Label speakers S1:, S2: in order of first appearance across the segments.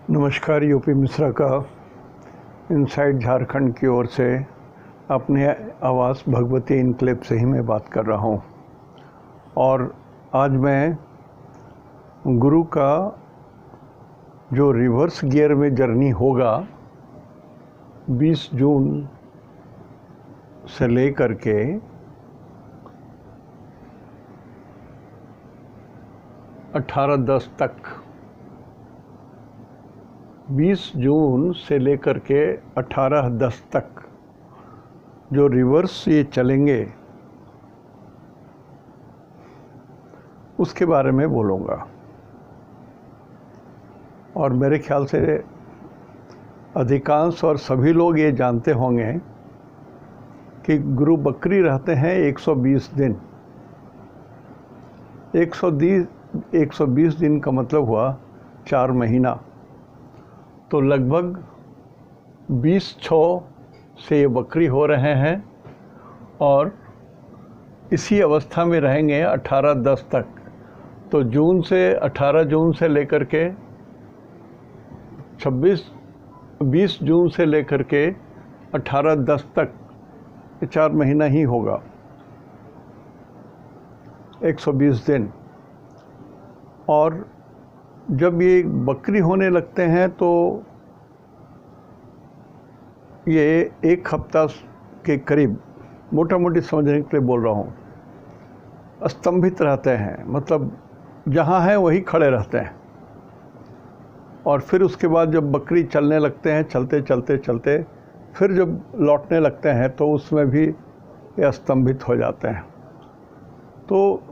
S1: नमस्कार। यूपी मिश्रा का इनसाइड झारखंड की ओर से अपने आवास भगवती इनक्लेव से ही मैं बात कर रहा हूँ। और आज मैं गुरु का जो रिवर्स गियर में जर्नी होगा 20 जून से लेकर के 18/10 तक, 20 जून से लेकर के 18/10 तक जो रिवर्स ये चलेंगे उसके बारे में बोलूँगा। और मेरे ख्याल से अधिकांश और सभी लोग ये जानते होंगे कि गुरु बकरी रहते हैं 120 दिन। 120 दिन का मतलब हुआ 4 महीना। तो लगभग 20/6 से ये बकरी हो रहे हैं और इसी अवस्था में रहेंगे 18/10 तक। तो 18 जून से लेकर के 20 जून से लेकर के 18/10 तक ये 4 महीना ही होगा, 120 दिन। और जब ये बकरी होने लगते हैं तो ये 1 हफ्ता के करीब, मोटा मोटी समझने के लिए बोल रहा हूँ, स्तंभित रहते हैं। मतलब जहाँ हैं वहीं खड़े रहते हैं। और फिर उसके बाद जब बकरी चलने लगते हैं, चलते चलते चलते फिर जब लौटने लगते हैं तो उसमें भी ये स्तंभित हो जाते हैं। तो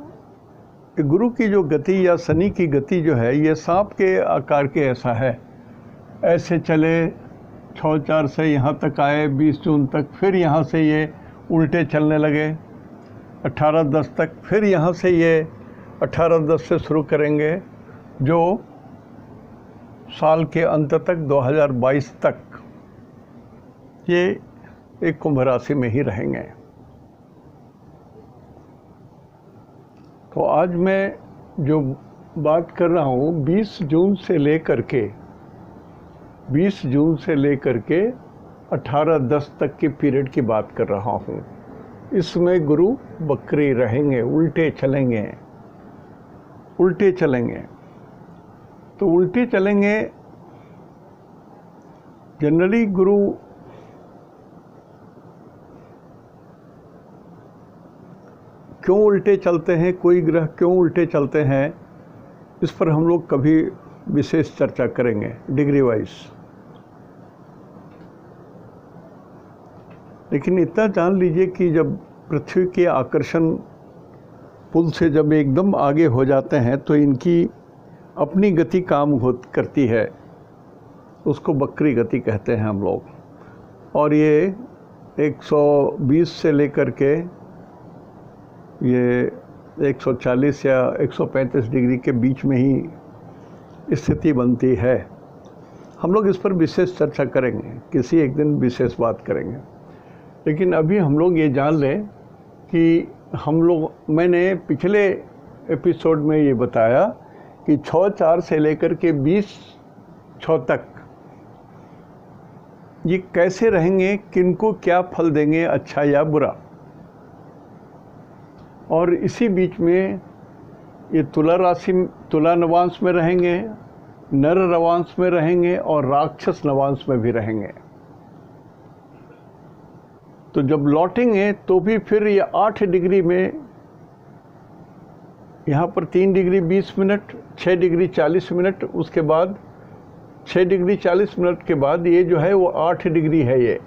S1: गुरु की जो गति या शनि की गति जो है, ये सांप के आकार के ऐसा है। ऐसे चले 6-4 से यहाँ तक आए 20 जून तक, फिर यहाँ से ये उल्टे चलने लगे 18/10 तक, फिर यहाँ से ये 18/10 से शुरू करेंगे जो साल के अंत तक 2022 तक ये एक कुंभ राशि में ही रहेंगे। तो आज मैं जो बात कर रहा हूँ 20 जून से लेकर के 18/10 तक के पीरियड की बात कर रहा हूँ। इसमें गुरु बकरी रहेंगे, उल्टे चलेंगे। तो उल्टे चलेंगे। जनरली गुरु क्यों उल्टे चलते हैं, कोई ग्रह क्यों उल्टे चलते हैं, इस पर हम लोग कभी विशेष चर्चा करेंगे डिग्री वाइज। लेकिन इतना जान लीजिए कि जब पृथ्वी के आकर्षण पुल से जब एकदम आगे हो जाते हैं तो इनकी अपनी गति काम करती है, उसको बकरी गति कहते हैं हम लोग। और ये 120 से लेकर के ये 140 या 135 डिग्री के बीच में ही स्थिति बनती है। हम लोग इस पर विशेष चर्चा करेंगे, किसी एक दिन विशेष बात करेंगे। लेकिन अभी हम लोग ये जान लें कि मैंने पिछले एपिसोड में ये बताया कि 6/4 से लेकर के 20/6 तक ये कैसे रहेंगे, किनको क्या फल देंगे, अच्छा या बुरा। और इसी बीच में ये तुला नवांश में रहेंगे, नर नवांश में रहेंगे और राक्षस नवांश में भी रहेंगे। तो जब लौटेंगे तो भी फिर ये 8 डिग्री में, यहाँ पर 3 डिग्री 20 मिनट, 6 डिग्री 40 मिनट, उसके बाद 6 डिग्री 40 मिनट के बाद ये जो है वो 8 डिग्री है। ये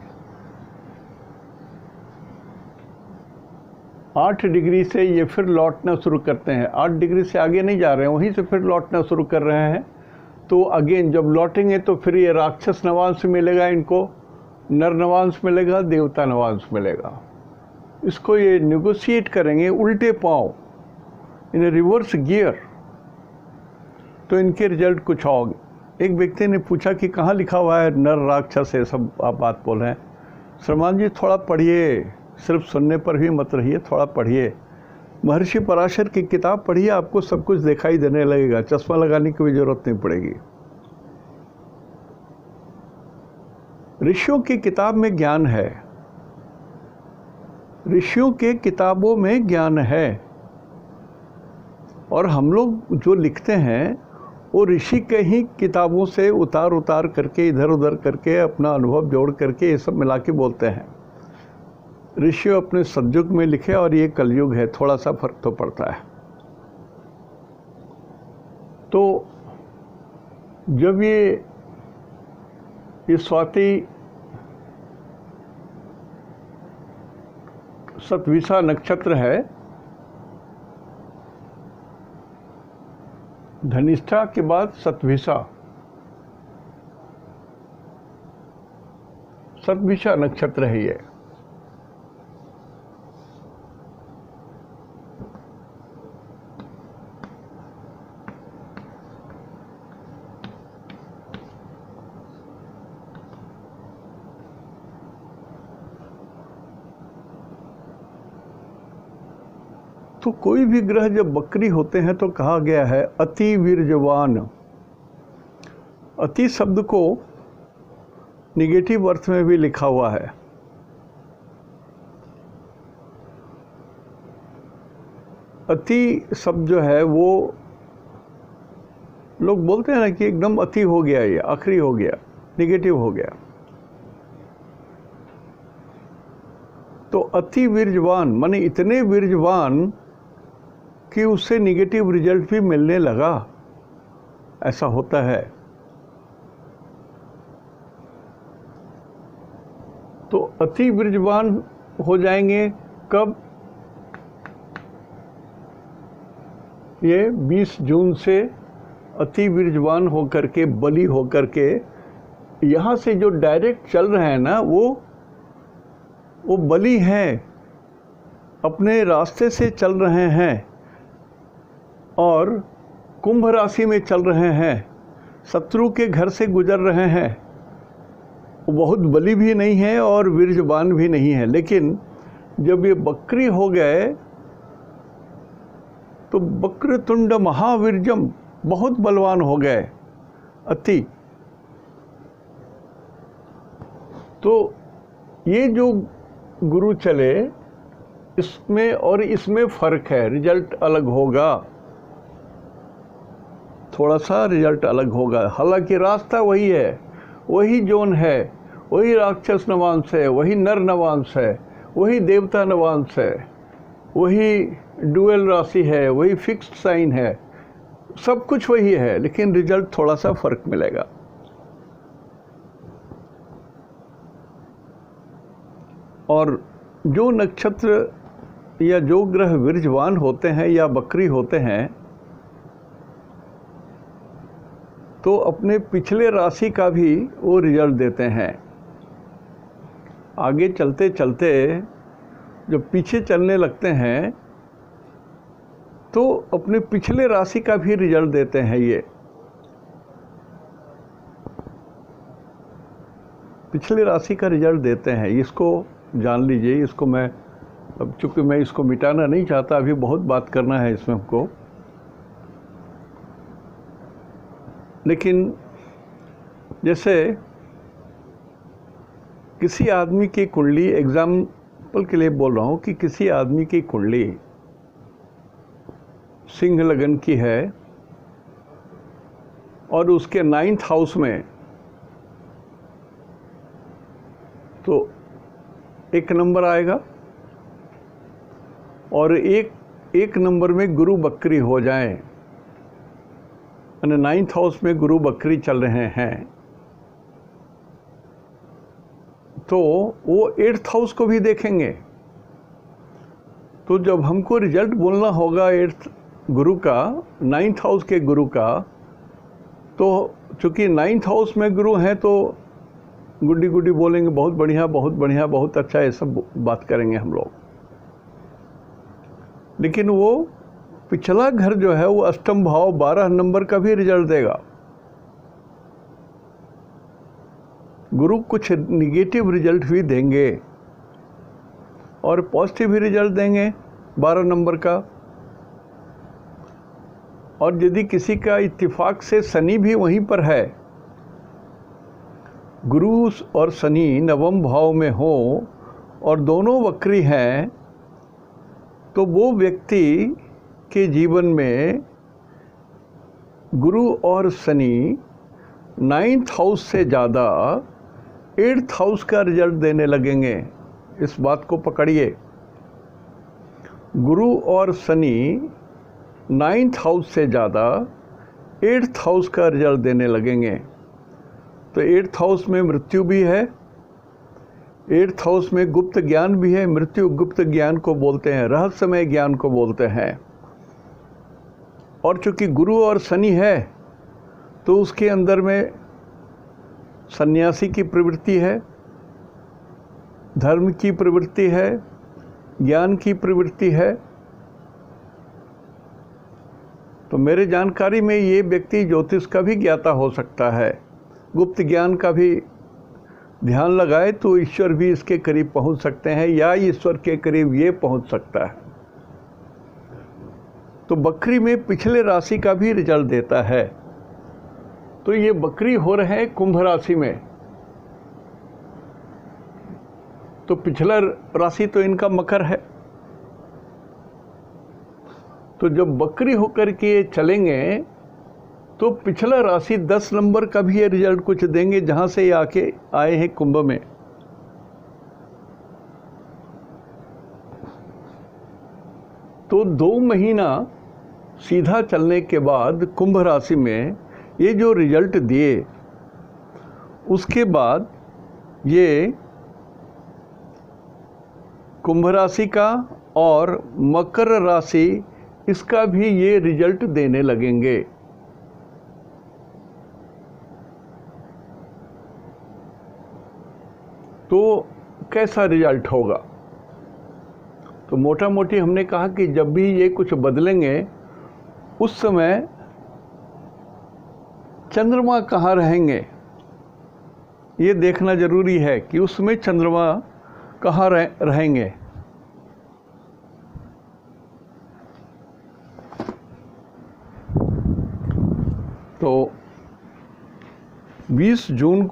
S1: 8 डिग्री से ये फिर लौटना शुरू करते हैं। 8 डिग्री से आगे नहीं जा रहे हैं, वहीं से फिर लौटना शुरू कर रहे हैं। तो अगेन जब लौटेंगे तो फिर ये राक्षस नवांश मिलेगा, इनको नर नवांश मिलेगा, देवता नवांश मिलेगा। इसको ये नेगोशिएट करेंगे उल्टे पांव, इन रिवर्स गियर। तो इनके रिजल्ट कुछ और। एक व्यक्ति ने पूछा कि कहाँ लिखा हुआ है नर राक्षस, ये सब आप बात बोल रहे हैं। श्रीमान जी थोड़ा पढ़िए, सिर्फ सुनने पर भी मत रहिए, थोड़ा पढ़िए। महर्षि पराशर की किताब पढ़िए, आपको सब कुछ दिखाई देने लगेगा, चश्मा लगाने की भी ज़रूरत नहीं पड़ेगी। ऋषियों की किताब में ज्ञान है, ऋषियों के किताबों में ज्ञान है, और हम लोग जो लिखते हैं वो ऋषि के ही किताबों से उतार उतार करके, इधर उधर करके, अपना अनुभव जोड़ करके ये सब मिला के बोलते हैं। ऋषि अपने सतयुग में लिखे और ये कलयुग है, थोड़ा सा फर्क तो पड़ता है। तो जब ये स्वाति सतविसा नक्षत्र है, धनिष्ठा के बाद सतविसा, सतविसा नक्षत्र है ये। तो कोई भी ग्रह जब बकरी होते हैं तो कहा गया है अति वीर्यवान। अति शब्द को निगेटिव अर्थ में भी लिखा हुआ है। अति शब्द जो है वो लोग बोलते हैं ना कि एकदम अति हो गया, ये आखिरी हो गया, निगेटिव हो गया। तो अति वीर्यवान माने इतने वीर्यवान कि उससे निगेटिव रिजल्ट भी मिलने लगा, ऐसा होता है। तो अति वीर्यवान हो जाएंगे कब? ये 20 जून से अति वीर्यवान होकर के, बली होकर के, यहाँ से जो डायरेक्ट चल रहे हैं ना, वो बली हैं, अपने रास्ते से चल रहे हैं और कुंभ राशि में चल रहे हैं, शत्रु के घर से गुजर रहे हैं। वो बहुत बली भी नहीं है और वीर्यवान भी नहीं है, लेकिन जब ये बकरी हो गए तो वक्रतुंड महावीर्यम, बहुत बलवान हो गए, अति। तो ये जो गुरु चले, इसमें और इसमें फ़र्क है, रिजल्ट अलग होगा, थोड़ा सा रिजल्ट अलग होगा। हालांकि रास्ता वही है, वही जोन है, वही राक्षस नवांश है, वही नर नवांश है, वही देवता नवांश है, वही डुअल राशि है, वही फिक्स्ड साइन है, सब कुछ वही है, लेकिन रिजल्ट थोड़ा सा फर्क मिलेगा। और जो नक्षत्र या जो ग्रह वीर्यवान होते हैं या बकरी होते हैं, तो अपने पिछले राशि का भी वो रिजल्ट देते हैं। आगे चलते चलते जब पीछे चलने लगते हैं तो अपने पिछले राशि का भी रिजल्ट देते हैं। ये पिछले राशि का रिजल्ट देते हैं, इसको जान लीजिए। इसको मैं, अब चूँकि मैं इसको मिटाना नहीं चाहता, अभी बहुत बात करना है इसमें हमको, लेकिन जैसे किसी आदमी की कुंडली, एग्जाम्पल के लिए बोल रहा हूँ कि किसी आदमी की कुंडली सिंह लगन की है और उसके 9th हाउस में तो 1 नंबर आएगा, और एक नंबर में गुरु बकरी हो जाए, यानी 9th हाउस में गुरु बकरी चल रहे हैं, तो वो 8th हाउस को भी देखेंगे। तो जब हमको रिजल्ट बोलना होगा 8th गुरु का, 9th हाउस के गुरु का, तो चूँकि 9th हाउस में गुरु हैं तो गुड्डी गुड्डी बोलेंगे, बहुत बढ़िया, बहुत बढ़िया, बहुत अच्छा, ये सब बात करेंगे हम लोग। लेकिन वो पिछला घर जो है वो अष्टम भाव 12 नंबर का भी रिजल्ट देगा। गुरु कुछ निगेटिव रिजल्ट भी देंगे और पॉजिटिव भी रिजल्ट देंगे 12 नंबर का। और यदि किसी का इत्तेफाक से शनि भी वहीं पर है, गुरु और शनि नवम भाव में हो और दोनों वक्री हैं, तो वो व्यक्ति के जीवन में गुरु और शनि 9th हाउस से ज़्यादा 8th हाउस का रिजल्ट देने लगेंगे। इस बात को पकड़िए, गुरु और शनि 9th हाउस से ज़्यादा 8th हाउस का रिजल्ट देने लगेंगे। तो 8th हाउस में मृत्यु भी है, 8th हाउस में गुप्त ज्ञान भी है। मृत्यु गुप्त ज्ञान को बोलते हैं, रहस्यमय ज्ञान को बोलते हैं। और चूंकि गुरु और शनि है तो उसके अंदर में सन्यासी की प्रवृत्ति है, धर्म की प्रवृत्ति है, ज्ञान की प्रवृत्ति है। तो मेरे जानकारी में ये व्यक्ति ज्योतिष का भी ज्ञाता हो सकता है, गुप्त ज्ञान का भी ध्यान लगाए तो ईश्वर भी इसके करीब पहुंच सकते हैं या ईश्वर के करीब ये पहुंच सकता है। तो बकरी में पिछले राशि का भी रिजल्ट देता है। तो ये बकरी हो रहे हैं कुंभ राशि में, तो पिछला राशि तो इनका मकर है। तो जब बकरी होकर के ये चलेंगे तो पिछला राशि 10 नंबर का भी ये रिजल्ट कुछ देंगे, जहां से ये आके आए हैं कुंभ में। तो 2 महीना सीधा चलने के बाद कुंभ राशि में ये जो रिजल्ट दिए, उसके बाद ये कुंभ राशि का और मकर राशि इसका भी ये रिजल्ट देने लगेंगे। तो कैसा रिजल्ट होगा? तो मोटा मोटी हमने कहा कि जब भी ये कुछ बदलेंगे उस समय चंद्रमा कहाँ रहेंगे ये देखना जरूरी है कि उसमें चंद्रमा कहाँ रहेंगे। तो 20 जून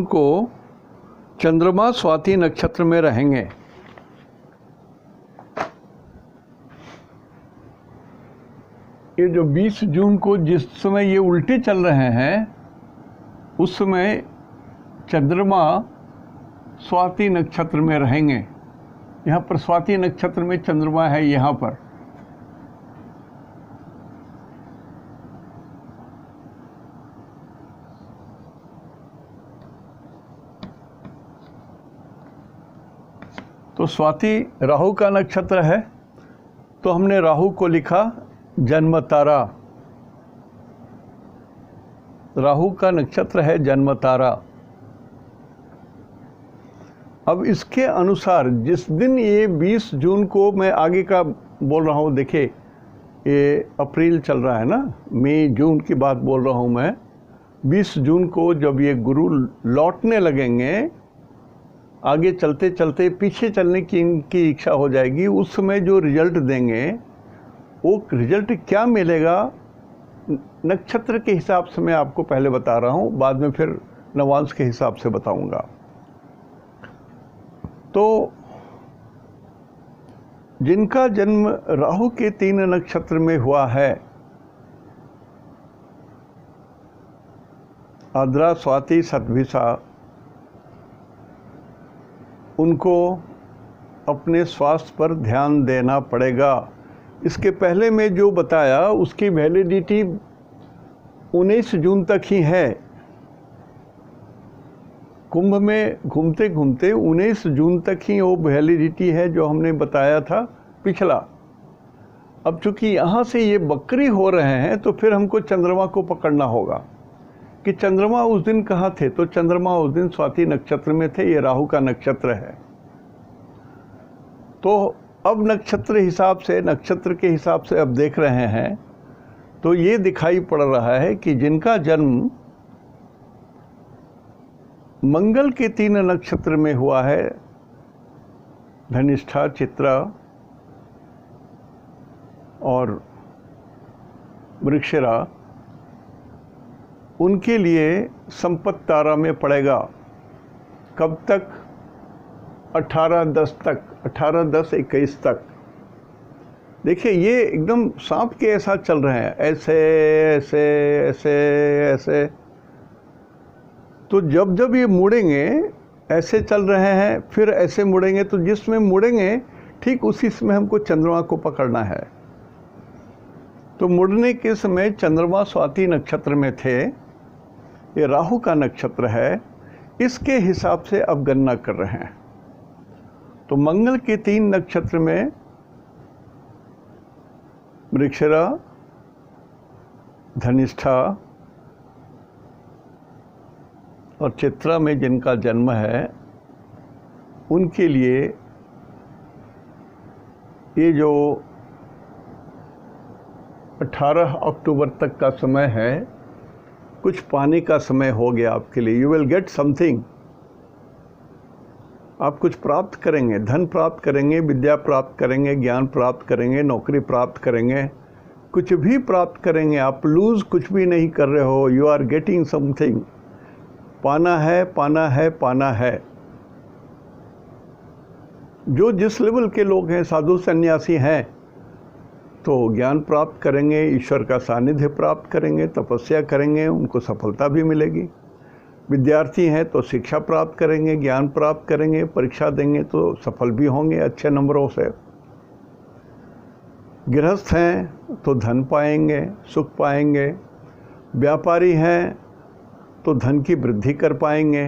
S1: को चंद्रमा स्वाति नक्षत्र में रहेंगे। ये जो 20 जून को जिस समय ये उल्टे चल रहे हैं, उस समय चंद्रमा स्वाति नक्षत्र में रहेंगे। यहाँ पर स्वाति नक्षत्र में चंद्रमा है यहाँ पर। तो स्वाति राहु का नक्षत्र है, तो हमने राहु को लिखा जन्म तारा। राहु का नक्षत्र है जन्म तारा। अब इसके अनुसार जिस दिन ये 20 जून को, मैं आगे का बोल रहा हूँ, देखिए ये अप्रैल चल रहा है ना, मई जून की बात बोल रहा हूँ मैं। 20 जून को जब ये गुरु लौटने लगेंगे, आगे चलते चलते पीछे चलने की इनकी इच्छा हो जाएगी, उस समय जो रिजल्ट देंगे वो रिजल्ट क्या मिलेगा नक्षत्र के हिसाब से मैं आपको पहले बता रहा हूँ, बाद में फिर नवांश के हिसाब से बताऊंगा। तो जिनका जन्म राहु के 3 नक्षत्र में हुआ है, आद्रा स्वाति शतभिषा, उनको अपने स्वास्थ्य पर ध्यान देना पड़ेगा। इसके पहले मैं जो बताया उसकी वैलिडिटी 19 जून तक ही है। कुंभ में घूमते घूमते 19 जून तक ही वो वैलिडिटी है जो हमने बताया था पिछला। अब चूंकि यहाँ से ये बकरी हो रहे हैं तो फिर हमको चंद्रमा को पकड़ना होगा कि चंद्रमा उस दिन कहाँ थे। तो चंद्रमा उस दिन स्वाति नक्षत्र में थे, ये राहु का नक्षत्र है। तो अब नक्षत्र के हिसाब से अब देख रहे हैं तो ये दिखाई पड़ रहा है कि जिनका जन्म मंगल के 3 नक्षत्र में हुआ है, धनिष्ठा, चित्रा और मृगशिरा, उनके लिए संपत तारा में पड़ेगा कब तक? 18-10 तक, 18-10-21 तक। देखिए ये एकदम सांप के ऐसा चल रहे हैं, ऐसे ऐसे ऐसे ऐसे। तो जब जब ये मुड़ेंगे, ऐसे चल रहे हैं, फिर ऐसे मुड़ेंगे, तो जिसमें मुड़ेंगे ठीक उसी समय हमको चंद्रमा को पकड़ना है। तो मुड़ने के समय चंद्रमा स्वाति नक्षत्र में थे, ये राहु का नक्षत्र है, इसके हिसाब से अब गणना कर रहे हैं। तो मंगल के 3 नक्षत्र में मृगशिरा, धनिष्ठा और चित्रा में जिनका जन्म है, उनके लिए ये जो 18 अक्टूबर तक का समय है, कुछ पाने का समय हो गया आपके लिए। यू विल गेट समथिंग, आप कुछ प्राप्त करेंगे, धन प्राप्त करेंगे, विद्या प्राप्त करेंगे, ज्ञान प्राप्त करेंगे, नौकरी प्राप्त करेंगे, कुछ भी प्राप्त करेंगे। आप लूज कुछ भी नहीं कर रहे हो, यू आर गेटिंग समथिंग। पाना है, पाना है, पाना है। जो जिस लेवल के लोग हैं, साधु सन्यासी हैं, तो ज्ञान प्राप्त करेंगे, ईश्वर का सानिध्य प्राप्त करेंगे, तपस्या करेंगे, उनको सफलता भी मिलेगी। विद्यार्थी हैं तो शिक्षा प्राप्त करेंगे, ज्ञान प्राप्त करेंगे, परीक्षा देंगे तो सफल भी होंगे अच्छे नंबरों से। गृहस्थ हैं तो धन पाएंगे, सुख पाएंगे। व्यापारी हैं तो धन की वृद्धि कर पाएंगे।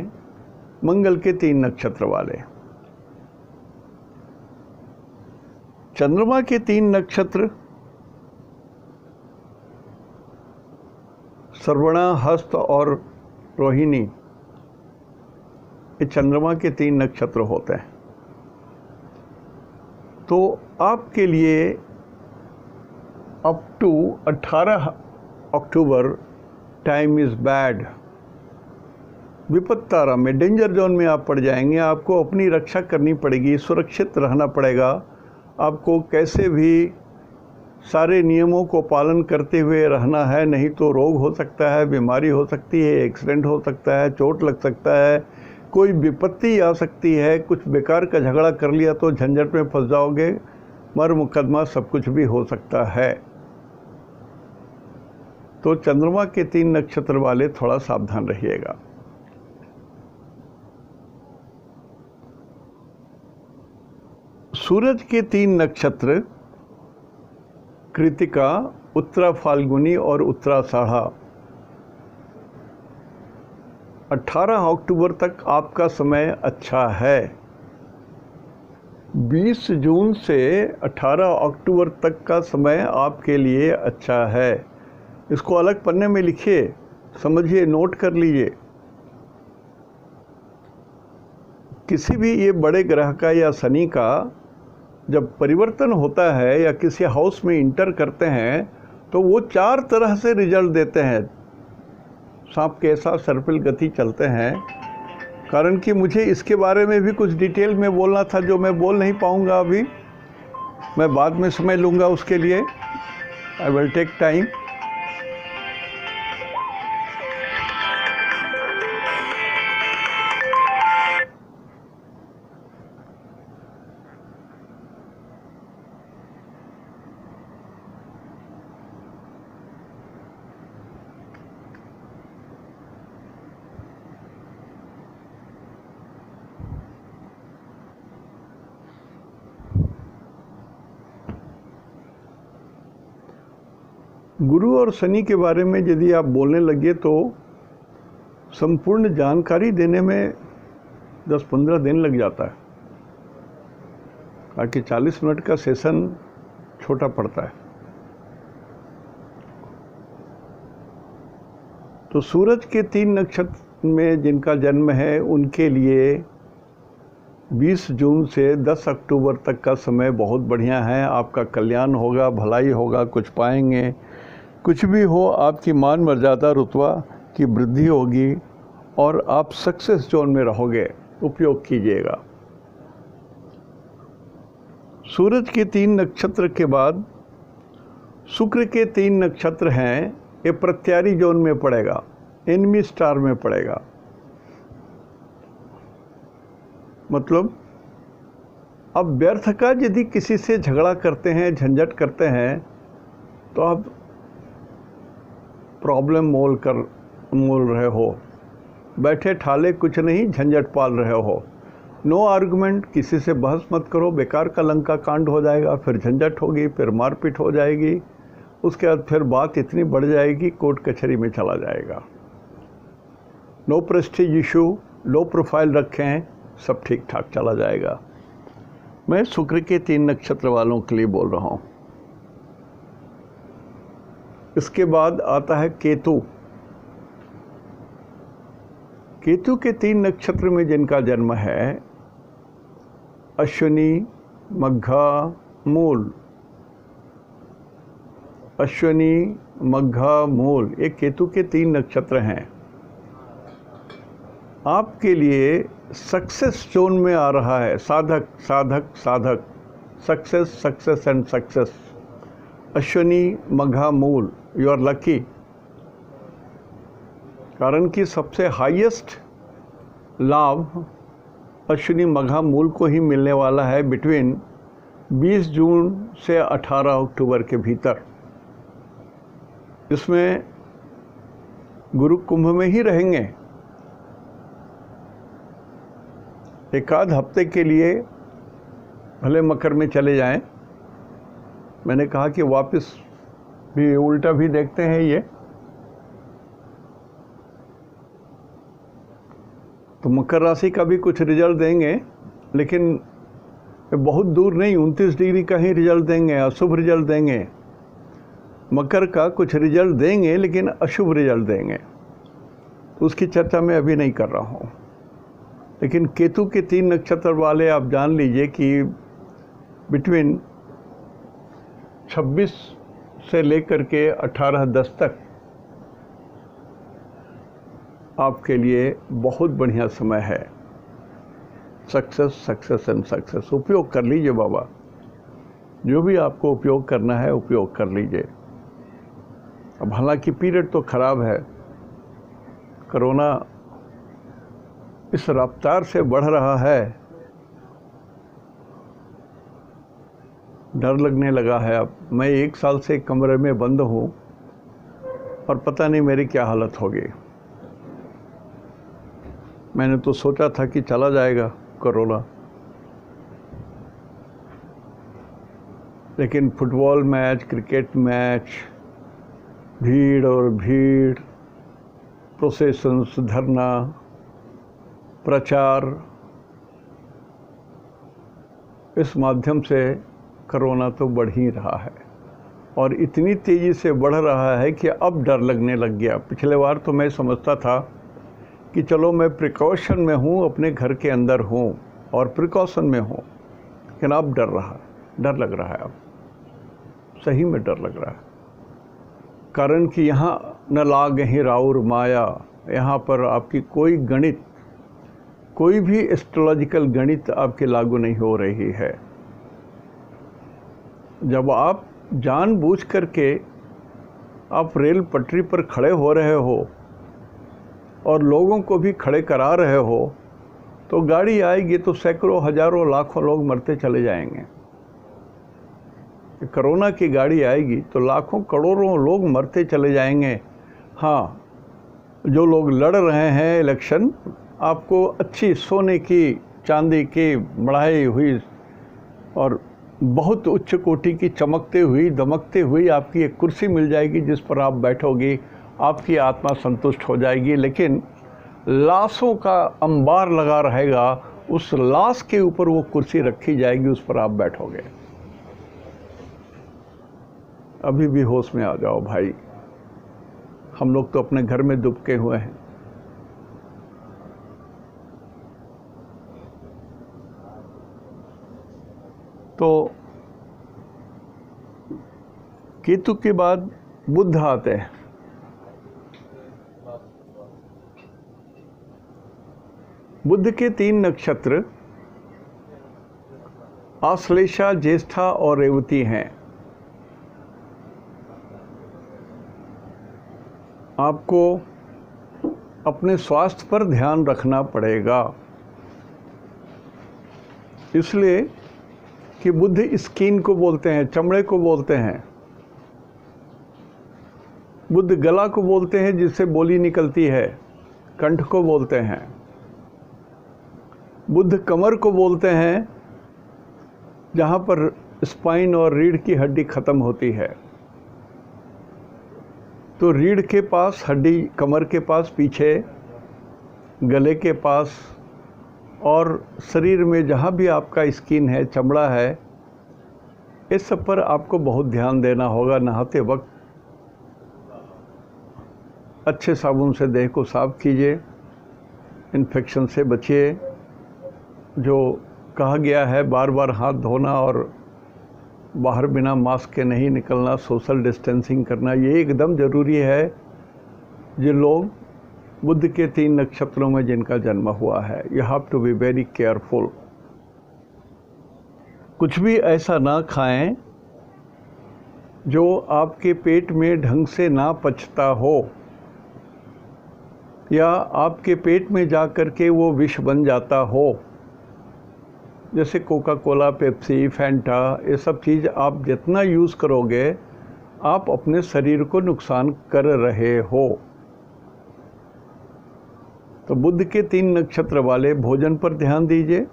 S1: मंगल के 3 नक्षत्र वाले। चंद्रमा के 3 नक्षत्र श्रवणा, हस्त और रोहिणी, ये चंद्रमा के 3 नक्षत्र होते हैं। तो आपके लिए up to 18 October time is bad. विपत्त तारा में, डेंजर जोन में आप पड़ जाएंगे। आपको अपनी रक्षा करनी पड़ेगी, सुरक्षित रहना पड़ेगा। आपको कैसे भी सारे नियमों को पालन करते हुए रहना है, नहीं तो रोग हो सकता है, बीमारी हो सकती है, एक्सीडेंट हो सकता है, चोट लग सकता है, कोई विपत्ति आ सकती है। कुछ बेकार का झगड़ा कर लिया तो झंझट में फंस जाओगे, मर मुकदमा सब कुछ भी हो सकता है। तो चंद्रमा के 3 नक्षत्र वाले थोड़ा सावधान रहिएगा। सूरज के 3 नक्षत्र कृतिका, उत्तरा फाल्गुनी और उत्तराषाढ़ा, 18 अक्टूबर तक आपका समय अच्छा है। 20 जून से 18 अक्टूबर तक का समय आपके लिए अच्छा है। इसको अलग पन्ने में लिखिए, समझिए, नोट कर लीजिए। किसी भी ये बड़े ग्रह का या शनि का जब परिवर्तन होता है या किसी हाउस में इंटर करते हैं, तो वो 4 तरह से रिजल्ट देते हैं। सांप के ऐसा सर्पिल गति चलते हैं। कारण कि मुझे इसके बारे में भी कुछ डिटेल में बोलना था, जो मैं बोल नहीं पाऊंगा अभी। मैं बाद में समय लूँगा उसके लिए। I will take time. गुरु और शनि के बारे में यदि आप बोलने लगे तो संपूर्ण जानकारी देने में 10-15 दिन लग जाता है, ताकि 40 मिनट का सेशन छोटा पड़ता है। तो सूरज के 3 नक्षत्र में जिनका जन्म है, उनके लिए 20 जून से 10 अक्टूबर तक का समय बहुत बढ़िया है। आपका कल्याण होगा, भलाई होगा, कुछ पाएंगे। कुछ भी हो, आपकी मान मर्यादा रुतबा की वृद्धि होगी और आप सक्सेस जोन में रहोगे। उपयोग कीजिएगा। सूरज के 3 नक्षत्र के बाद शुक्र के 3 नक्षत्र हैं, ये प्रत्यारी जोन में पड़ेगा, एनिमी स्टार में पड़ेगा। मतलब अब व्यर्थ का यदि किसी से झगड़ा करते हैं, झंझट करते हैं, तो आप प्रॉब्लम मोल रहे हो, बैठे ठाले कुछ नहीं झंझट पाल रहे हो। नो आर्गुमेंट, किसी से बहस मत करो, बेकार का लंका कांड हो जाएगा, फिर झंझट होगी, फिर मारपीट हो जाएगी, उसके बाद फिर बात इतनी बढ़ जाएगी कोर्ट कचहरी में चला जाएगा। No prestige issue, low profile रखें, सब ठीक ठाक चला जाएगा। मैं शुक्र के 3 नक्षत्र वालों के लिए बोल रहा हूँ। इसके बाद आता है केतु। केतु के 3 नक्षत्र में जिनका जन्म है, अश्विनी, मघा, मूल। अश्विनी, मघा, मूल, ये केतु के 3 नक्षत्र हैं। आपके लिए सक्सेस जोन में आ रहा है, साधक साधक साधक, success success and success. Ashwini, Magha, Mool, you are lucky. कारण कि सबसे हाईएस्ट लाभ अश्विनी, मघा, मूल को ही मिलने वाला है बिटवीन 20 जून से 18 अक्टूबर के भीतर। इसमें गुरु कुंभ में ही रहेंगे। एक आध हफ्ते के लिए भले मकर में चले जाएं, मैंने कहा कि वापस भी उल्टा भी देखते हैं ये, तो मकर राशि का भी कुछ रिजल्ट देंगे, लेकिन बहुत दूर नहीं, 29 डिग्री का ही रिजल्ट देंगे, अशुभ रिजल्ट देंगे। मकर का कुछ रिजल्ट देंगे लेकिन अशुभ रिजल्ट देंगे, तो उसकी चर्चा मैं अभी नहीं कर रहा हूँ। लेकिन केतु के 3 नक्षत्र वाले आप जान लीजिए कि बिटवीन 26 से लेकर के 18-10 तक आपके लिए बहुत बढ़िया समय है। सक्सेस सक्सेस एंड सक्सेस, उपयोग कर लीजिए बाबा, जो भी आपको उपयोग करना है उपयोग कर लीजिए। अब हालांकि पीरियड तो ख़राब है, कोरोना इस रफ्तार से बढ़ रहा है, डर लगने लगा है। अब मैं 1 साल से कमरे में बंद हूँ और पता नहीं मेरी क्या हालत होगी। मैंने तो सोचा था कि चला जाएगा कोरोना, लेकिन फुटबॉल मैच, क्रिकेट मैच, भीड़ और भीड़, प्रोसेशंस, धरना, प्रचार, इस माध्यम से कोरोना तो बढ़ ही रहा है और इतनी तेज़ी से बढ़ रहा है कि अब डर लगने लग गया। पिछले बार तो मैं समझता था कि चलो मैं प्रिकॉशन में हूँ, अपने घर के अंदर हूँ और प्रिकॉशन में हूँ, लेकिन अब डर लग रहा है। अब सही में डर लग रहा है, कारण कि यहाँ न लागहि राउर माया, यहाँ पर आपकी कोई गणित, कोई भी एस्ट्रोलॉजिकल गणित आपके लागू नहीं हो रही है। जब आप जानबूझ करके आप रेल पटरी पर खड़े हो रहे हो और लोगों को भी खड़े करा रहे हो, तो गाड़ी आएगी तो सैकड़ों, हजारों, लाखों लोग मरते चले जाएंगे। कोरोना की गाड़ी आएगी तो लाखों करोड़ों लोग मरते चले जाएंगे। हाँ, जो लोग लड़ रहे हैं इलेक्शन, आपको अच्छी सोने की, चांदी की मढ़ाई हुई और बहुत उच्च कोटि की चमकते हुई, दमकते हुई आपकी एक कुर्सी मिल जाएगी जिस पर आप बैठोगे, आपकी आत्मा संतुष्ट हो जाएगी। लेकिन लाशों का अंबार लगा रहेगा, उस लाश के ऊपर वो कुर्सी रखी जाएगी, उस पर आप बैठोगे। अभी भी होश में आ जाओ भाई, हम लोग तो अपने घर में दुबके हुए हैं। तो केतु के बाद बुध आते हैं। बुध के 3 नक्षत्र आश्लेषा, ज्येष्ठा और रेवती हैं। आपको अपने स्वास्थ्य पर ध्यान रखना पड़ेगा, इसलिए कि बुध स्किन को बोलते हैं, चमड़े को बोलते हैं। बुध गला को बोलते हैं जिससे बोली निकलती है, कंठ को बोलते हैं। बुध कमर को बोलते हैं जहाँ पर स्पाइन और रीढ़ की हड्डी ख़त्म होती है। तो रीढ़ के पास हड्डी, कमर के पास पीछे, गले के पास और शरीर में जहाँ भी आपका स्किन है, चमड़ा है, इस सब पर आपको बहुत ध्यान देना होगा। नहाते वक्त अच्छे साबुन से देह को साफ कीजिए, इन्फेक्शन से बचिए। जो कहा गया है बार बार हाथ धोना और बाहर बिना मास्क के नहीं निकलना, सोशल डिस्टेंसिंग करना, ये एकदम ज़रूरी है। जिन लोग बुध के 3 नक्षत्रों में जिनका जन्म हुआ है, you have to be very careful. कुछ भी ऐसा ना खाएं जो आपके पेट में ढंग से ना पचता हो, या आपके पेट में जा कर के वो विष बन जाता हो। जैसे कोका कोला, पेप्सी, फैंटा, ये सब चीज़ आप जितना यूज़ करोगे, आप अपने शरीर को नुकसान कर रहे हो। तो बुध के 3 नक्षत्र वाले भोजन पर ध्यान दीजिए,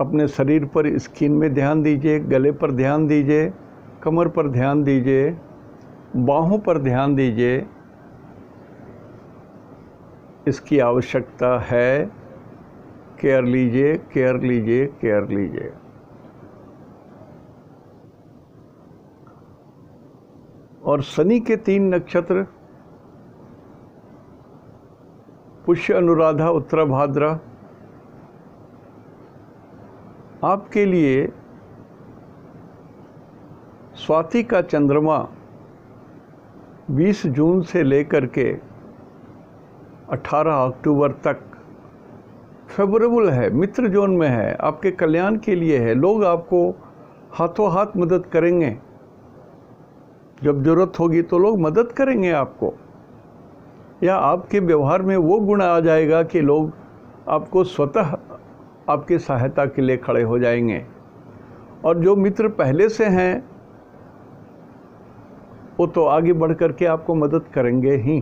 S1: अपने शरीर पर, स्किन में ध्यान दीजिए, गले पर ध्यान दीजिए, कमर पर ध्यान दीजिए, बाहों पर ध्यान दीजिए। इसकी आवश्यकता है, केयर लीजिए, केयर लीजिए, केयर लीजिए। और शनि के 3 नक्षत्र पुष्य, अनुराधा, उत्तरा भाद्रा, आपके लिए स्वाति का चंद्रमा 20 जून से लेकर के 18 अक्टूबर तक फेवरेबल है, मित्र जोन में है, आपके कल्याण के लिए है। लोग आपको हाथों हाथ मदद करेंगे। जब ज़रूरत होगी तो लोग मदद करेंगे आपको, या आपके व्यवहार में वो गुण आ जाएगा कि लोग आपको स्वतः आपकी सहायता के लिए खड़े हो जाएंगे। और जो मित्र पहले से हैं वो तो आगे बढ़ कर के आपको मदद करेंगे ही।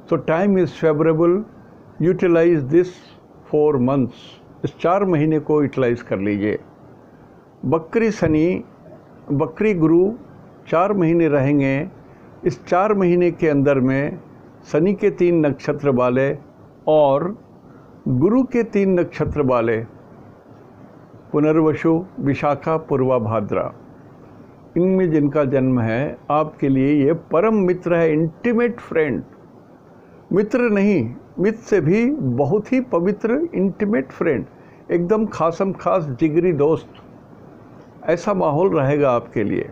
S1: तो time is favourable, utilise this 4 months, इस 4 महीने को यूटिलाइज कर लीजिए। बकरी शनि, बकरी गुरु 4 महीने रहेंगे। इस 4 महीने के अंदर में शनि के 3 नक्षत्र वाले और गुरु के 3 नक्षत्र वाले, पुनर्वसु, विशाखा, पूर्वा भाद्रा, इनमें जिनका जन्म है, आपके लिए ये परम मित्र है, इंटीमेट फ्रेंड। मित्र नहीं, मित्र से भी बहुत ही पवित्र, इंटीमेट फ्रेंड, एकदम खासम खास जिगरी दोस्त। ऐसा माहौल रहेगा आपके लिए।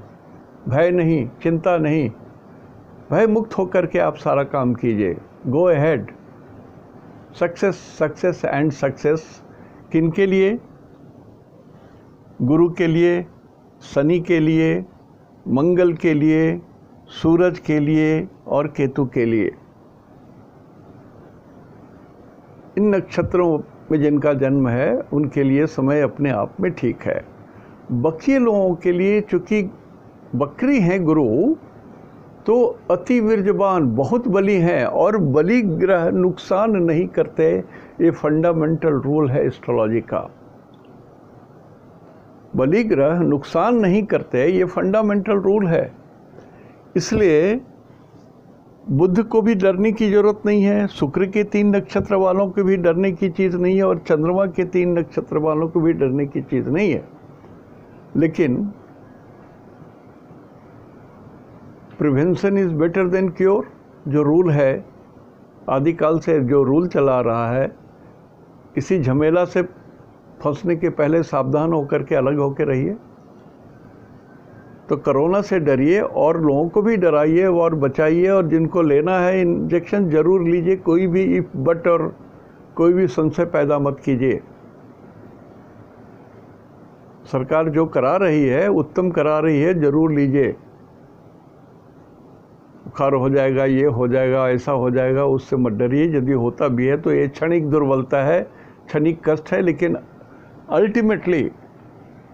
S1: भय नहीं, चिंता नहीं, भय मुक्त होकर के आप सारा काम कीजिए। Go ahead. Success, success and success किन के लिए? गुरु के लिए, शनि के लिए, मंगल के लिए, सूरज के लिए और केतु के लिए। इन नक्षत्रों में जिनका जन्म है उनके लिए समय अपने आप में ठीक है। बकिए लोगों के लिए, चूँकि बकरी हैं गुरु, तो अति वीर्यवान, बहुत बली हैं और बली ग्रह नुकसान नहीं करते। ये फंडामेंटल रूल है एस्ट्रोलॉजी का। बली ग्रह नुकसान नहीं करते, ये फंडामेंटल रूल है। इसलिए बुध को भी डरने की जरूरत नहीं है, शुक्र के 3 नक्षत्र वालों को भी डरने की चीज़ नहीं है, और चंद्रमा के 3 नक्षत्र वालों को भी डरने की चीज़ नहीं है। लेकिन prevention is better than cure, जो रूल है, आदिकाल से जो रूल चला रहा है, किसी झमेला से फंसने के पहले सावधान होकर के अलग होकर रहिए। तो कोरोना से डरिए और लोगों को भी डराइए और बचाइए, और जिनको लेना है इंजेक्शन ज़रूर लीजिए। कोई भी इफ बट और कोई भी संशय पैदा मत कीजिए। सरकार जो करा रही है, उत्तम करा रही है, ज़रूर लीजिए। बुखार हो जाएगा, ये हो जाएगा, ऐसा हो जाएगा, उससे मत डरिए। यदि होता भी है तो ये क्षणिक दुर्बलता है, क्षणिक कष्ट है, लेकिन ultimately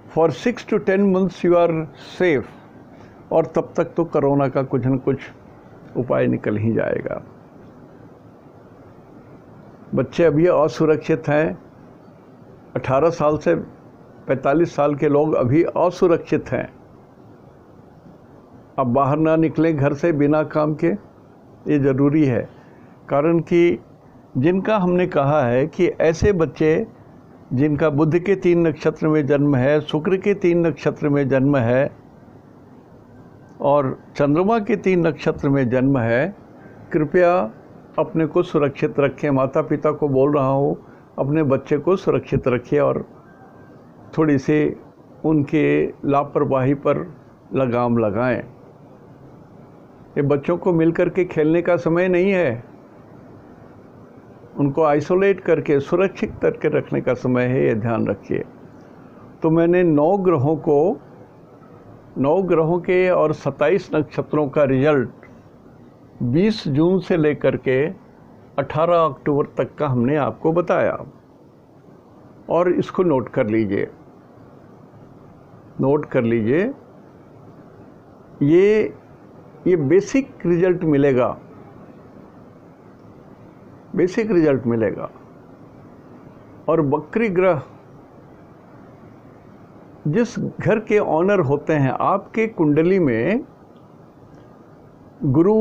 S1: for 6 to 10 months you are safe. और तब तक तो कोरोना का कुछ न कुछ उपाय निकल ही जाएगा। बच्चे अभी असुरक्षित हैं, 18 साल से 45 साल के लोग अभी असुरक्षित हैं। अब बाहर ना निकलें घर से बिना काम के, ये ज़रूरी है। कारण कि जिनका हमने कहा है कि ऐसे बच्चे जिनका बुध के 3 नक्षत्र में जन्म है, शुक्र के 3 नक्षत्र में जन्म है और चंद्रमा के 3 नक्षत्र में जन्म है, कृपया अपने को सुरक्षित रखें। माता पिता को बोल रहा हूँ, अपने बच्चे को सुरक्षित रखिए और थोड़ी सी उनके लापरवाही पर लगाम लगाएं। ये बच्चों को मिलकर के खेलने का समय नहीं है, उनको आइसोलेट करके सुरक्षित करके रखने का समय है, ये ध्यान रखिए। तो मैंने 9 ग्रहों के और 27 नक्षत्रों का रिजल्ट 20 जून से लेकर के 18 अक्टूबर तक का हमने आपको बताया, और इसको नोट कर लीजिए, नोट कर लीजिए। ये बेसिक रिजल्ट मिलेगा, बेसिक रिजल्ट मिलेगा। और वक्री ग्रह जिस घर के ऑनर होते हैं, आपके कुंडली में गुरु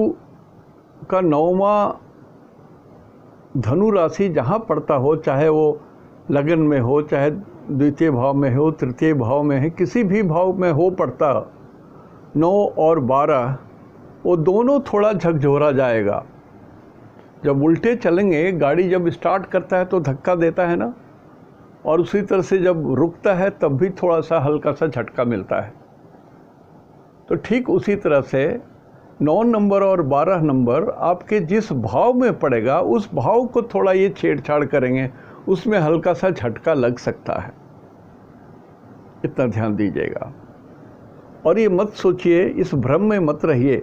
S1: का 9वां धनु राशि जहाँ पड़ता हो, चाहे वो लगन में हो, चाहे द्वितीय भाव में हो, तृतीय भाव में है, किसी भी भाव में हो पड़ता, 9 और 12 वो दोनों थोड़ा झकझोरा जाएगा। जब उल्टे चलेंगे, गाड़ी जब स्टार्ट करता है तो धक्का देता है ना, और उसी तरह से जब रुकता है तब भी थोड़ा सा हल्का सा झटका मिलता है। तो ठीक उसी तरह से 9 नंबर और 12 नंबर आपके जिस भाव में पड़ेगा, उस भाव को थोड़ा ये छेड़छाड़ करेंगे, उसमें हल्का सा झटका लग सकता है। इतना ध्यान दीजिएगा। और ये मत सोचिए, इस भ्रम में मत रहिए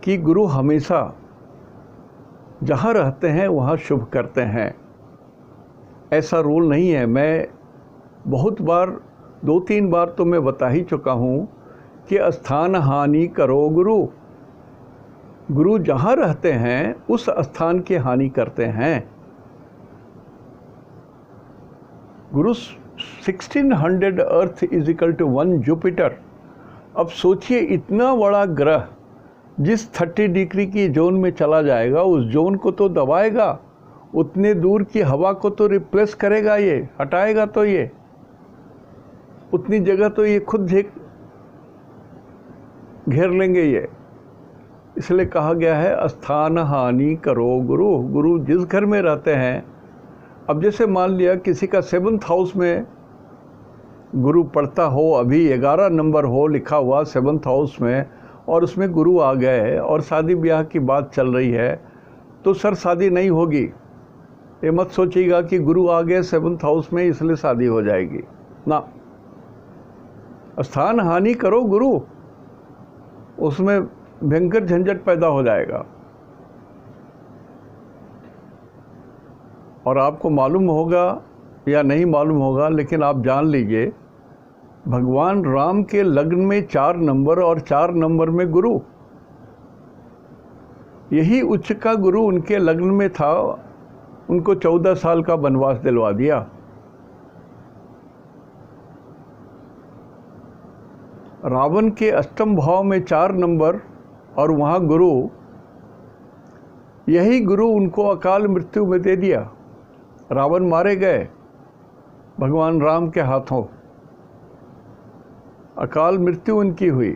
S1: कि गुरु हमेशा जहाँ रहते हैं वहाँ शुभ करते हैं। ऐसा रूल नहीं है। मैं बहुत बार, 2-3 बार तो मैं बता ही चुका हूँ कि स्थान हानि करो गुरु। गुरु जहाँ रहते हैं उस स्थान की हानि करते हैं। गुरु 1600 earth is equal to 1 Jupiter. अब सोचिए, इतना बड़ा ग्रह जिस 30 डिग्री की जोन में चला जाएगा, उस जोन को तो दबाएगा, उतने दूर की हवा को तो रिप्लेस करेगा, ये हटाएगा, तो ये उतनी जगह तो ये खुद घेर लेंगे ये। इसलिए कहा गया है स्थान हानि करो गुरु। गुरु जिस घर में रहते हैं, अब जैसे मान लिया किसी का 7th हाउस में गुरु पढ़ता हो, अभी 11 नंबर हो लिखा हुआ 7th हाउस में, और उसमें गुरु आ गए और शादी ब्याह की बात चल रही है, तो सर शादी नहीं होगी। ये मत सोचिएगा कि गुरु आ गए 7th हाउस में इसलिए शादी हो जाएगी ना। स्थान हानि करो गुरु, उसमें भयंकर झंझट पैदा हो जाएगा। और आपको मालूम होगा या नहीं मालूम होगा, लेकिन आप जान लीजिए, भगवान राम के लग्न में 4 नंबर और 4 नंबर में गुरु, यही उच्च का गुरु उनके लग्न में था, उनको 14 साल का वनवास दिलवा दिया। रावण के अष्टम भाव में 4 नंबर और वहाँ गुरु, यही गुरु उनको अकाल मृत्यु में दे दिया। रावण मारे गए भगवान राम के हाथों, अकाल मृत्यु उनकी हुई।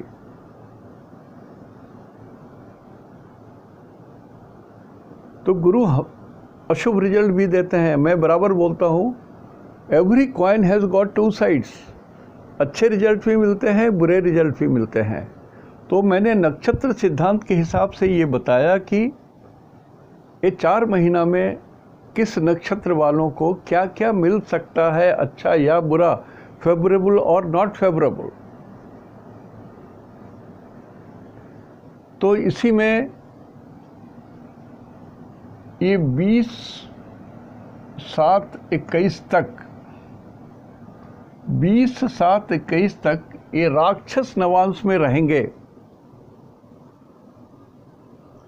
S1: तो गुरु अशुभ रिजल्ट भी देते हैं। मैं बराबर बोलता हूँ, every coin has got 2 sides. अच्छे रिजल्ट भी मिलते हैं, बुरे रिजल्ट भी मिलते हैं। तो मैंने नक्षत्र सिद्धांत के हिसाब से ये बताया कि ये 4 महीना में किस नक्षत्र वालों को क्या क्या मिल सकता है, अच्छा या बुरा, फेवरेबल और नॉट फेवरेबल। तो इसी में ये 20/7/21 तक 20/7/21 तक ये राक्षस नवांश में रहेंगे।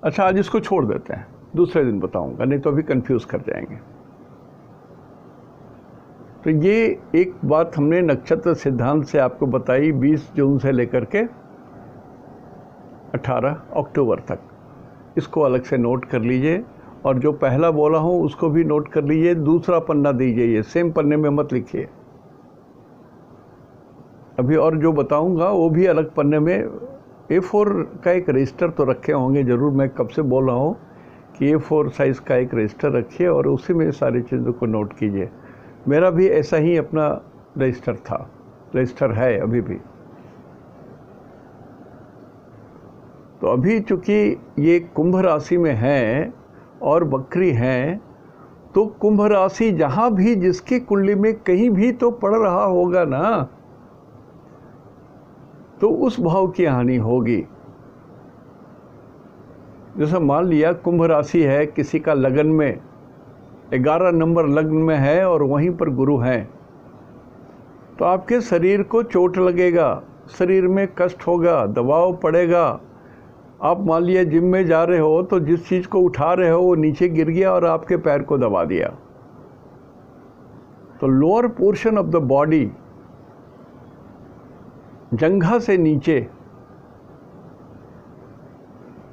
S1: अच्छा, आज इसको छोड़ देते हैं, दूसरे दिन बताऊंगा, नहीं तो अभी कंफ्यूज कर जाएंगे। तो ये एक बात हमने नक्षत्र सिद्धांत से आपको बताई 20 जून से लेकर के 18 अक्टूबर तक। इसको अलग से नोट कर लीजिए, और जो पहला बोला हूँ उसको भी नोट कर लीजिए। दूसरा पन्ना दीजिए, ये सेम पन्ने में मत लिखिए। अभी और जो बताऊंगा वो भी अलग पन्ने में A4 का एक रजिस्टर तो रखे होंगे ज़रूर। मैं कब से बोल रहा हूँ कि A4 साइज़ का एक रजिस्टर रखिए और उसी में सारी चीज़ों को नोट कीजिए। मेरा भी ऐसा ही अपना रजिस्टर है अभी भी। तो अभी चूँकि ये कुंभ राशि में है और बकरी है, तो कुंभ राशि जहाँ भी जिसकी कुंडली में कहीं भी तो पड़ रहा होगा ना, तो उस भाव की हानि होगी। जैसा मान लिया कुंभ राशि है, किसी का लगन में 11 नंबर लग्न में है और वहीं पर गुरु हैं, तो आपके शरीर को चोट लगेगा, शरीर में कष्ट होगा, दबाव पड़ेगा। आप मान लिया जिम में जा रहे हो तो जिस चीज़ को उठा रहे हो वो नीचे गिर गया और आपके पैर को दबा दिया, तो lower portion of the body, जंघा से नीचे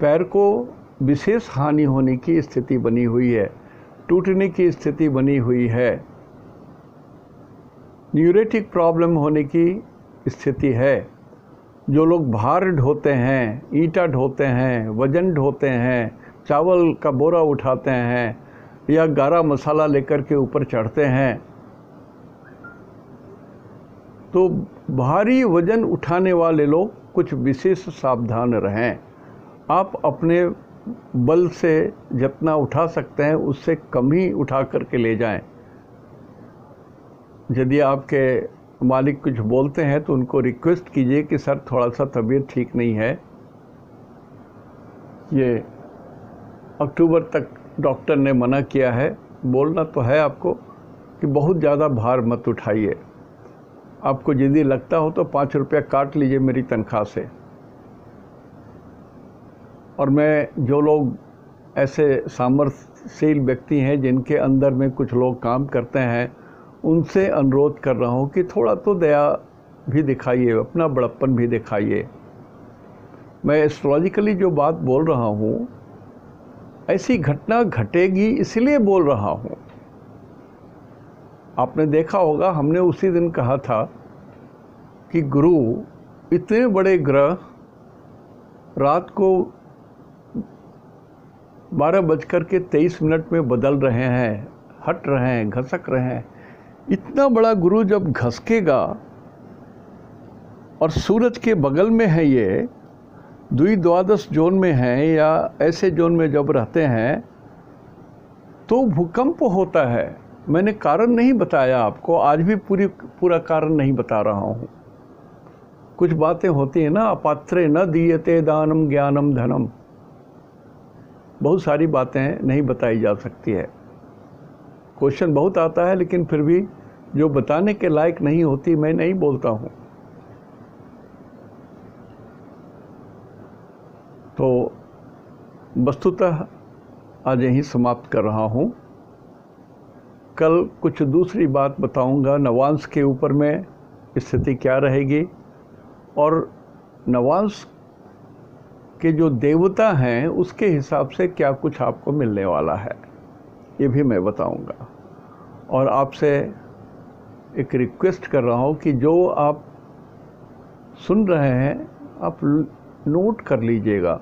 S1: पैर को विशेष हानि होने की स्थिति बनी हुई है, टूटने की स्थिति बनी हुई है, न्यूरेटिक प्रॉब्लम होने की स्थिति है। जो लोग भार ढोते हैं, ईंटा ढोते हैं, वजन ढोते हैं, चावल का बोरा उठाते हैं या गारा मसाला लेकर के ऊपर चढ़ते हैं, तो भारी वजन उठाने वाले लोग कुछ विशेष सावधान रहें। आप अपने बल से जितना उठा सकते हैं उससे कम ही उठा करके ले जाएं। यदि आपके मालिक कुछ बोलते हैं तो उनको रिक्वेस्ट कीजिए कि सर थोड़ा सा तबीयत ठीक नहीं है, ये अक्टूबर तक डॉक्टर ने मना किया है। बोलना तो है आपको कि बहुत ज़्यादा भार मत उठाइए। आपको यदि लगता हो तो 5 रुपया काट लीजिए मेरी तनख्वाह से। और मैं जो लोग ऐसे सामर्थ्यशील व्यक्ति हैं जिनके अंदर में कुछ लोग काम करते हैं, उनसे अनुरोध कर रहा हूँ कि थोड़ा तो दया भी दिखाइए, अपना बड़प्पन भी दिखाइए। मैं एस्ट्रोलॉजिकली जो बात बोल रहा हूँ, ऐसी घटना घटेगी इसलिए बोल रहा हूँ। आपने देखा होगा, हमने उसी दिन कहा था कि गुरु इतने बड़े ग्रह रात को 12:23 में बदल रहे हैं, हट रहे हैं, घसक रहे हैं। इतना बड़ा गुरु जब घसकेगा और सूरज के बगल में है, ये द्वादश जोन में है या ऐसे जोन में जब रहते हैं तो भूकंप होता है। मैंने कारण नहीं बताया आपको, आज भी पूरा कारण नहीं बता रहा हूँ। कुछ बातें होती हैं ना, अपात्रे न दीयते दानम ज्ञानम धनम, बहुत सारी बातें नहीं बताई जा सकती है। क्वेश्चन बहुत आता है, लेकिन फिर भी जो बताने के लायक नहीं होती मैं नहीं बोलता हूँ। तो वस्तुतः आज यहीं समाप्त कर रहा हूँ। कल कुछ दूसरी बात बताऊंगा, नवांश के ऊपर में स्थिति क्या रहेगी और नवांश के जो देवता हैं उसके हिसाब से क्या कुछ आपको मिलने वाला है, ये भी मैं बताऊंगा। और आपसे एक रिक्वेस्ट कर रहा हूँ कि जो आप सुन रहे हैं आप नोट कर लीजिएगा,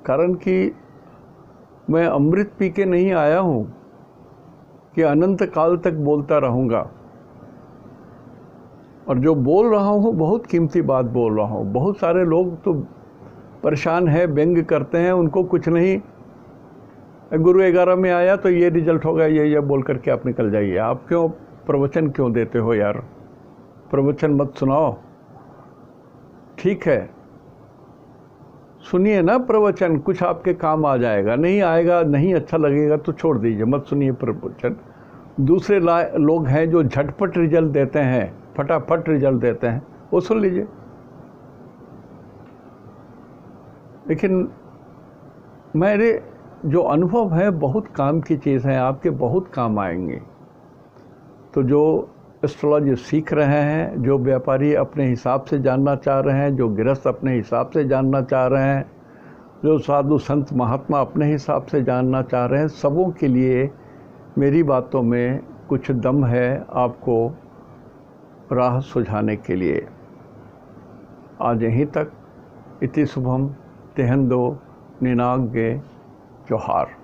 S1: कारण कि मैं अमृत पी के नहीं आया हूँ कि अनंत काल तक बोलता रहूँगा। और जो बोल रहा हूँ बहुत कीमती बात बोल रहा हूँ। बहुत सारे लोग तो परेशान हैं, व्यंग करते हैं, उनको कुछ नहीं, गुरु 11 में आया तो ये रिजल्ट होगा, ये बोल करके आप निकल जाइए। आप क्यों प्रवचन क्यों देते हो यार? प्रवचन मत सुनाओ। ठीक है, सुनिए ना प्रवचन, कुछ आपके काम आ जाएगा। नहीं आएगा, नहीं अच्छा लगेगा तो छोड़ दीजिए, मत सुनिए प्रवचन। दूसरे लोग हैं जो झटपट रिजल्ट देते हैं, फटाफट रिजल्ट देते हैं, वो सुन लीजिए। लेकिन मेरे जो अनुभव है बहुत काम की चीज़ है, आपके बहुत काम आएंगे। तो जो एस्ट्रोलॉजी सीख रहे हैं, जो व्यापारी अपने हिसाब से जानना चाह रहे हैं, जो गृहस्थ अपने हिसाब से जानना चाह रहे हैं, जो साधु संत महात्मा अपने हिसाब से जानना चाह रहे हैं, सबों के लिए मेरी बातों में कुछ दम है आपको राह सुझाने के लिए। आज यहीं तक। इति शुभम तेहंदो निनाग्गे जोहार।